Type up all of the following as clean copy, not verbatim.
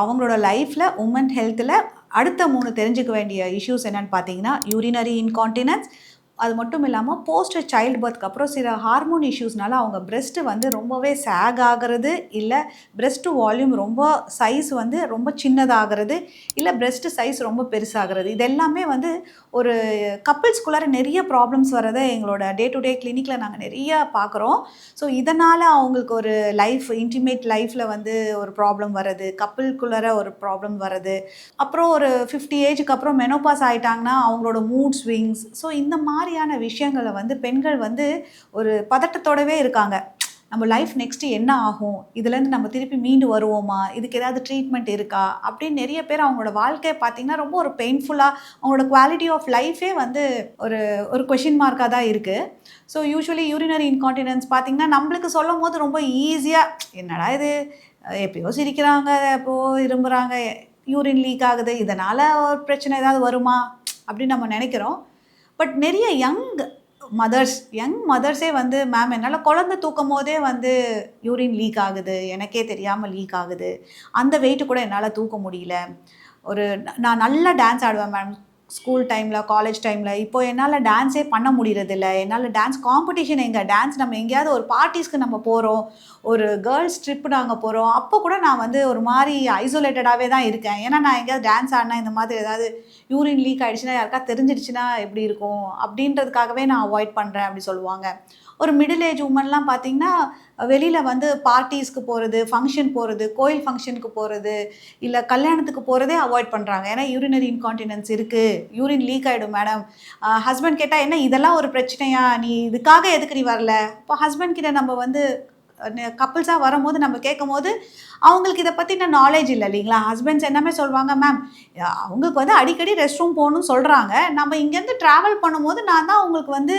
அவங்களோட லைஃப்பில் உமன் ஹெல்த்தில் அடுத்த 3 தெரிஞ்சுக்க வேண்டிய இஷ்யூஸ் என்னென்னு பார்த்தீங்கன்னா, யூரினரி இன்கான்டினன்ஸ், அது மட்டும் இல்லாமல் போஸ்ட் சைல்டு பர்த்க்கு அப்புறம் சில ஹார்மோன் இஷ்யூஸ்னால அவங்க பிரெஸ்ட்டு வந்து ரொம்பவே சேக் ஆகிறது, இல்லை பிரெஸ்ட்டு வால்யூம் ரொம்ப சைஸ் வந்து ரொம்ப சின்னதாகிறது, இல்லை பிரெஸ்ட்டு சைஸ் ரொம்ப பெருசாகிறது. இது எல்லாமே வந்து ஒரு கப்பிள்ஸ்குள்ளார நிறைய ப்ராப்ளம்ஸ் வரதை எங்களோட டே டு டே கிளினிக்கில் நாங்கள் நிறைய பார்க்குறோம். ஸோ இதனால் அவங்களுக்கு ஒரு இன்டிமேட் லைஃப்பில் வந்து ஒரு ப்ராப்ளம் வருது, கப்பிள்குள்ளார ஒரு ப்ராப்ளம் வருது. அப்புறம் ஒரு 50 ஏஜுக்கு அப்புறம் மெனோபாஸ் ஆகிட்டாங்கன்னா அவங்களோட மூட் ஸ்விங்ஸ். ஸோ இந்த மாதிரியான விஷயங்களை வந்து பெண்கள் வந்து ஒரு பதட்டத்தோடவே இருக்காங்க. நம்ம லைஃப் நெக்ஸ்ட்டு என்ன ஆகும், இதுலேருந்து நம்ம திருப்பி மீண்டு வருவோமா, இதுக்கு ஏதாவது ட்ரீட்மெண்ட் இருக்கா அப்படின்னு நிறைய பேர் அவங்களோட வாழ்க்கையை பார்த்திங்கன்னா ரொம்ப ஒரு பெயின்ஃபுல்லாக, அவங்களோட குவாலிட்டி ஆஃப் லைஃபே வந்து ஒரு ஒரு கொஷின் மார்க்காக தான் இருக்குது. ஸோ யூஸ்வலி யூரினரி இன்கான்டினன்ஸ் பார்த்திங்கன்னா நம்மளுக்கு சொல்லும் போது ரொம்ப ஈஸியாக என்னடா இது, எப்போயோ சிரிக்கிறாங்க, எப்போது இரும்புகிறாங்க, யூரின் லீக் ஆகுது, இதனால் ஒரு பிரச்சனை ஏதாவது வருமா அப்படின்னு நம்ம நினைக்கிறோம். பட் நிறைய யங் மதர்ஸே வந்து மேம் என்னால் குழந்தை தூக்கும் போதே வந்து யூரின் லீக் ஆகுது, எனக்கே தெரியாமல் லீக் ஆகுது, அந்த வெயிட்டு கூட என்னால் தூக்க முடியல, நான் நல்லா டான்ஸ் ஆடுவேன் மேம் ஸ்கூல் டைமில், காலேஜ் டைமில், இப்போது என்னால் டான்ஸே பண்ண முடியறதில்ல, என்னால் டான்ஸ் காம்படிஷன் டான்ஸ் நம்ம எங்கேயாவது ஒரு பார்ட்டிஸ்க்கு நம்ம போகிறோம், ஒரு கேர்ள்ஸ் ட்ரிப்பு நாங்கள் போகிறோம், அப்போ கூட நான் வந்து ஒரு மாதிரி ஐசோலேட்டடாகவே தான் இருக்கேன். ஏன்னா நான் எங்கேயாவது டான்ஸ் ஆடினா இந்த மாதிரி ஏதாவது யூரின் லீக் ஆகிடுச்சுன்னா யாருக்கா தெரிஞ்சிடுச்சுன்னா எப்படி இருக்கும் அப்படின்றதுக்காகவே நான் அவாய்ட் பண்ணுறேன் அப்படி சொல்லுவாங்க. ஒரு மிடில் ஏஜ் உமன்லாம் பார்த்திங்கன்னா வெளியில் வந்து பார்ட்டிஸ்க்கு போகிறது, ஃபங்க்ஷன் போகிறது, கோயில் ஃபங்க்ஷனுக்கு போகிறது, இல்லை கல்யாணத்துக்கு போகிறதே அவாய்ட் பண்ணுறாங்க. ஏன்னா யூரினரி இன்கான்டினன்ஸ் இருக்குது, யூரின் லீக் ஆகிடும் மேடம். ஹஸ்பண்ட் கேட்டால் என்ன இதெல்லாம் ஒரு பிரச்சனையா, நீ இதுக்காக எதுக்கு நீ வரல. இப்போ ஹஸ்பண்ட் கிட்ட நம்ம வந்து கப்புள்ஸாக வரும்போது நம்ம கேட்கும் போது அவங்களுக்கு இதை பற்றின நாலேஜ் இல்லை இல்லைங்களா. ஹஸ்பண்ட்ஸ் என்னமே சொல்லுவாங்க, மேம் அவங்களுக்கு வந்து அடிக்கடி ரெஸ்ட் ரூம் போகணும்னு சொல்கிறாங்க, நம்ம இங்கேருந்து ட்ராவல் பண்ணும்போது நான் தான் அவங்களுக்கு வந்து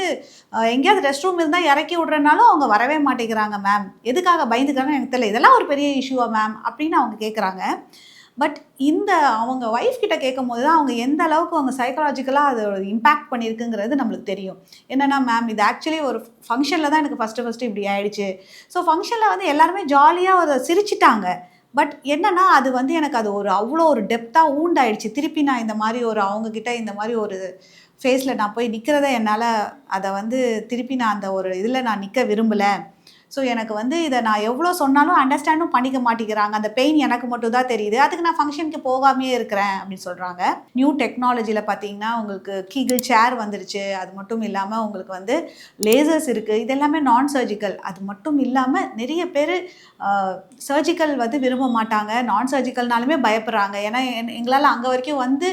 எங்கேயாவது ரெஸ்ட் ரூம் இருந்தால் இறக்கி விட்றனாலும் அவங்க வரவே மாட்டேங்கிறாங்க மேம், எதுக்காக பயந்துக்கிறாங்கன்னு எனக்கு தெரியல, இதெல்லாம் ஒரு பெரிய இஷ்யூவா மேம் அப்படின்னு அவங்க கேட்குறாங்க. பட் அவங்க ஒய்ஃப் கிட்ட கேட்கும் போது தான் அவங்க எந்த அளவுக்கு அவங்க சைக்காலஜிக்கலாக அது இம்பேக்ட் பண்ணியிருக்குங்கிறது நம்மளுக்கு தெரியும். என்னென்னா மேம் இது ஆக்சுவலி ஒரு ஃபங்க்ஷனில் தான் எனக்கு ஃபஸ்ட்டு இப்படி ஆயிடுச்சு. ஸோ ஃபங்க்ஷனில் வந்து எல்லாருமே ஜாலியாக அதை சிரிச்சிட்டாங்க. பட் என்னென்னா அது வந்து எனக்கு அது அவ்வளோ ஒரு டெப்த்தாக ஊண்டாயிடுச்சு. திருப்பி நான் இந்த மாதிரி அவங்கக்கிட்ட இந்த மாதிரி ஒரு ஃபேஸில் நான் போய் நிற்கிறத என்னால் அதை வந்து திருப்பி நான் அந்த ஒரு இதில் நான் நிற்க விரும்பலை. ஸோ எனக்கு வந்து இதை நான் எவ்வளோ சொன்னாலும் அண்டர்ஸ்டாண்டும் பண்ணிக்க மாட்டேங்கிறாங்க, அந்த பெயின் எனக்கு மட்டும் தான் தெரியுது, அதுக்கு நான் ஃபங்க்ஷனுக்கு போகாமையே இருக்கிறேன் அப்படின்னு சொல்கிறாங்க. நியூ டெக்னாலஜியில் பார்த்தீங்கன்னா உங்களுக்கு கீகிள் சேர் வந்துருச்சு, அது மட்டும் இல்லாமல் உங்களுக்கு வந்து லேசர்ஸ் இருக்குது, இது எல்லாமே நான் சர்ஜிக்கல். அது மட்டும் இல்லாமல் நிறைய பேர் சர்ஜிக்கல் வந்து விரும்ப மாட்டாங்க, நான் சர்ஜிக்கல்னாலுமே பயப்படுறாங்க. ஏன்னா எங்களால் அங்கே வரைக்கும் வந்து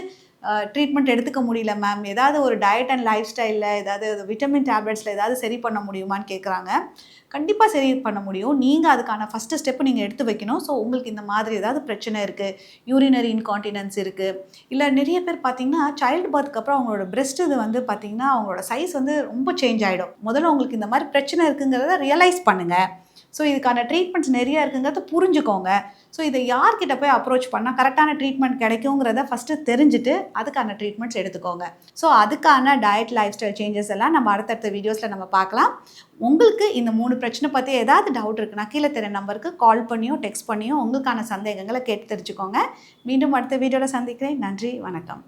ட்ரீட்மெண்ட் எடுத்துக்க முடியல மேம், ஏதாவது ஒரு டயட் அண்ட் லைஃப் ஸ்டைலில் ஏதாவது விட்டமின் டேப்லெட்ஸில் ஏதாவது சரி பண்ண முடியுமான்னு கேட்குறாங்க. கண்டிப்பாக சரி பண்ண முடியும். நீங்கள் அதுக்கான ஃபஸ்ட்டு ஸ்டெப்பு நீங்கள் எடுத்து வைக்கணும். ஸோ உங்களுக்கு இந்த மாதிரி ஏதாவது பிரச்சனை இருக்குது, யூரினரி இன்கான்டினன்ஸ் இருக்குது, இல்லை நிறைய பேர் பார்த்திங்கன்னா சைல்டு பர்த்க்கு அப்புறம் அவங்களோட பிரெஸ்ட் இது வந்து பார்த்திங்கன்னா அவங்களோட சைஸ் வந்து ரொம்ப சேஞ்ச் ஆகிடும். முதல்ல உங்களுக்கு இந்த மாதிரி பிரச்சனை இருக்குங்கிறத ரியலைஸ் பண்ணுங்கள். ஸோ இதுக்கான ட்ரீட்மெண்ட்ஸ் நிறைய இருக்குங்கிறத புரிஞ்சுக்கோங்க. ஸோ இதை யார்கிட்ட போய் அப்ரோச் பண்ணால் கரெக்டான ட்ரீட்மெண்ட் கிடைக்குங்கிறத ஃபஸ்ட்டு தெரிஞ்சுட்டு அதுக்கான ட்ரீட்மெண்ட்ஸ் எடுத்துக்கோங்க. ஸோ அதுக்கான டயட் லைஃப் ஸ்டைல் சேஞ்சஸ் எல்லாம் நம்ம அடுத்தடுத்த வீடியோஸில் நம்ம பார்க்கலாம். உங்களுக்கு இந்த 3 பிரச்சனை பற்றி ஏதாவது டவுட் இருக்குன்னா கீழே தெரிய நம்பருக்கு கால் பண்ணியோ டெக்ஸ்ட் பண்ணியோ உங்களுக்கான சந்தேகங்களை கேட்டு தெரிஞ்சுக்கோங்க. மீண்டும் அடுத்த வீடியோவில் சந்திக்கிறேன். நன்றி, வணக்கம்.